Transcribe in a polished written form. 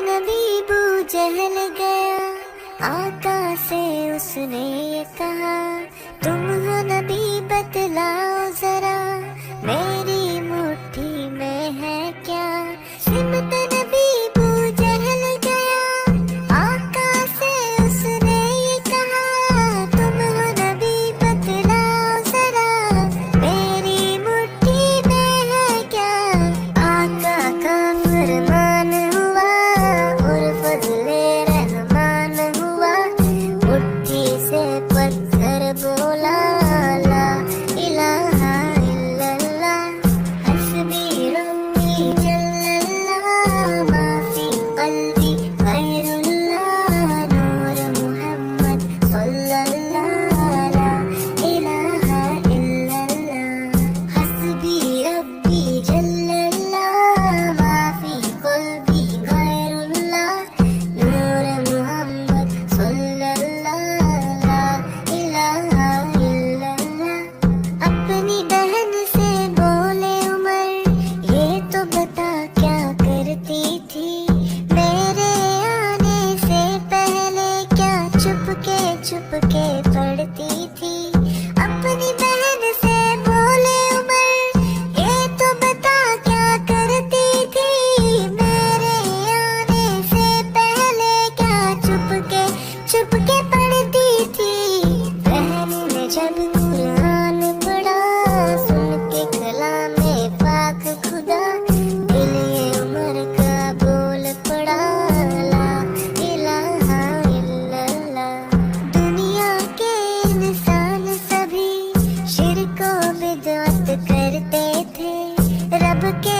नबी बू जहल गया, आका से उसने ये कहा, तुम हो नबी बतलाओ जरा, मेरी मुट्ठी में है क्या। सिमत नबी बू जहल गया, आका से उसने ये कहा, तुम हो नबी बतलाओ जरा, मेरी मुट्ठी में है क्या। आका का फरमान हुआ और फजले रहमान हुआ, मुट्ठी से पत्थर बोला, ला इलाहा इल्लल्लाह, हस्बी रब्बी जल्लल्लाह, माफी qalbi खैरुल्लाह, नूर मुहम्मद सल्लल्लाह, ला इलाहा इल्लल्लाह, हस्बी रब्बी जल्लल्लाह, माफी qalbi खैरुल्लाह, नूर मुहम्मद सल्लल्लाह, ला इलाहा इल्लल्लाह। अपनी बहन से बोले उमर, ये तो बता क्या करती थी, मेरे आने से पहले क्या चुपके चुपके पढ़ती थी। अपनी बहन से बोले उमर, ये तो बता क्या करती थी, मेरे आने से पहले क्या चुपके चुपके पढ़ती थी। बहन ने जब कुरान पढ़ा, सुन के कलामे पाक खुदा, दिल ये उमर का बोल पड़ा, ला इलाहा इल्लल्लाह। दुनिया के इंसान सभी शिर्क व बिदअत करते थे, रब के